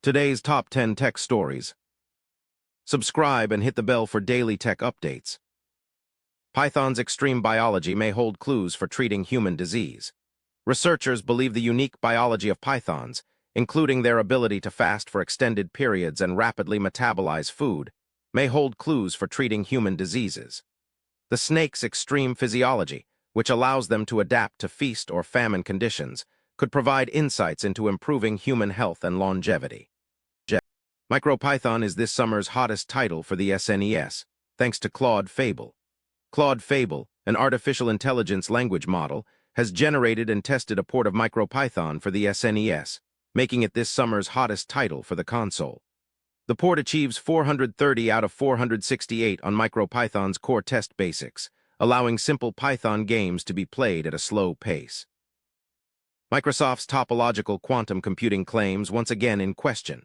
Today's top 10 tech stories. Subscribe and hit the bell for daily tech updates. Python's extreme biology may hold clues for treating human disease. Researchers believe the unique biology of pythons, including their ability to fast for extended periods and rapidly metabolize food, may hold clues for treating human diseases. The snake's extreme physiology, which allows them to adapt to feast or famine conditions, could provide insights into improving human health and longevity. MicroPython is this summer's hottest title for the SNES, thanks to Claude Fable. Claude Fable, an artificial intelligence language model, has generated and tested a port of MicroPython for the SNES, making it this summer's hottest title for the console. The port achieves 430 out of 468 on MicroPython's core test basics, allowing simple Python games to be played at a slow pace. Microsoft's topological quantum computing claims once again in question.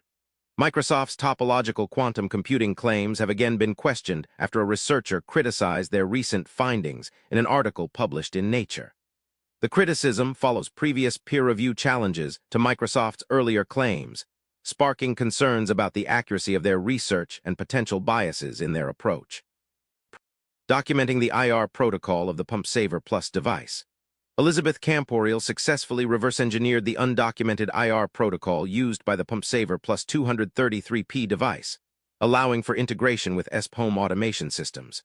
Microsoft's topological quantum computing claims have again been questioned after a researcher criticized their recent findings in an article published in Nature. The criticism follows previous peer review challenges to Microsoft's earlier claims, sparking concerns about the accuracy of their research and potential biases in their approach. Documenting the IR protocol of the PumpSaver Plus device. Elizabeth Camporiel successfully reverse-engineered the undocumented IR protocol used by the PumpSaver Plus 233P device, allowing for integration with ESP home automation systems.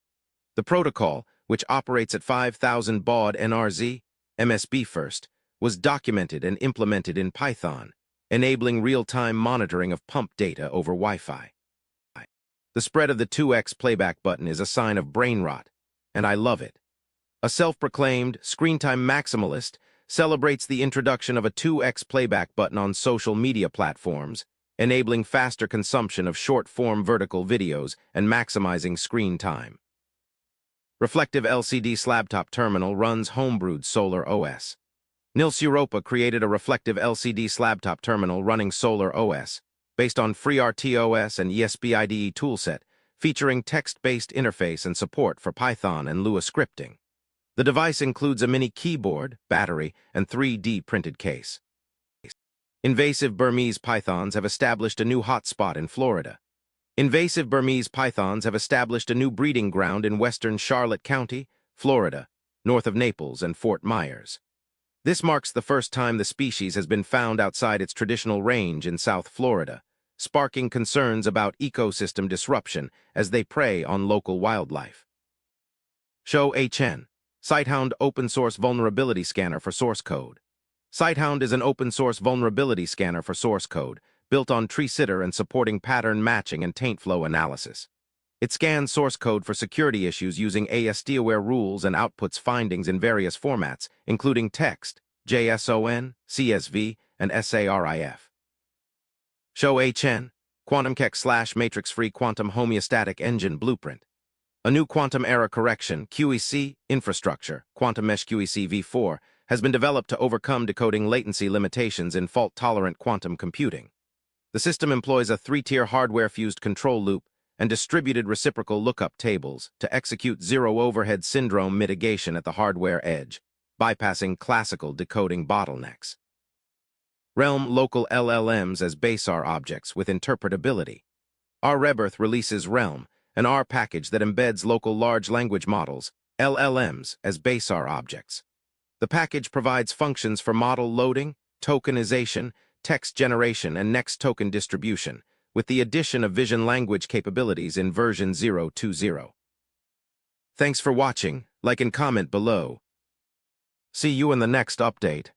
The protocol, which operates at 5,000 baud NRZ, MSB first, was documented and implemented in Python, enabling real-time monitoring of pump data over Wi-Fi. The spread of the 2x playback button is a sign of brain rot, and I love it. A self-proclaimed screen-time maximalist celebrates the introduction of a 2x playback button on social media platforms, enabling faster consumption of short-form vertical videos and maximizing screen time. Reflective LCD slabtop terminal runs homebrewed Solar OS. Nils Europa created a reflective LCD slabtop terminal running Solar OS, based on FreeRTOS and ESP IDE toolset, featuring text-based interface and support for Python and Lua scripting. The device includes a mini keyboard, battery, and 3D printed case. Invasive Burmese pythons have established a new hotspot in Florida. Invasive Burmese pythons have established a new breeding ground in western Charlotte County, Florida, north of Naples and Fort Myers. This marks the first time the species has been found outside its traditional range in South Florida, sparking concerns about ecosystem disruption as they prey on local wildlife. Show HN. Sighthound open-source vulnerability scanner for source code. Sighthound is an open-source vulnerability scanner for source code, built on TreeSitter and supporting pattern matching and taint flow analysis. It scans source code for security issues using ASD-aware rules and outputs findings in various formats, including text, JSON, CSV, and SARIF. Show HN. QuantumKeck/matrix-free quantum homeostatic engine blueprint. A new quantum error correction QEC infrastructure, Quantum Mesh QEC v4, has been developed to overcome decoding latency limitations in fault-tolerant quantum computing. The system employs a 3-tier hardware-fused control loop and distributed reciprocal lookup tables to execute zero-overhead syndrome mitigation at the hardware edge, bypassing classical decoding bottlenecks. Realm local LLMs as BaseR objects with interpretability. RRebirth releases Realm, an R package that embeds local large language models, LLMs, as BaseR objects. The package provides functions for model loading, tokenization, text generation, and next token distribution, with the addition of vision language capabilities in version 0.20. Thanks for watching. Like and comment below. See you in the next update.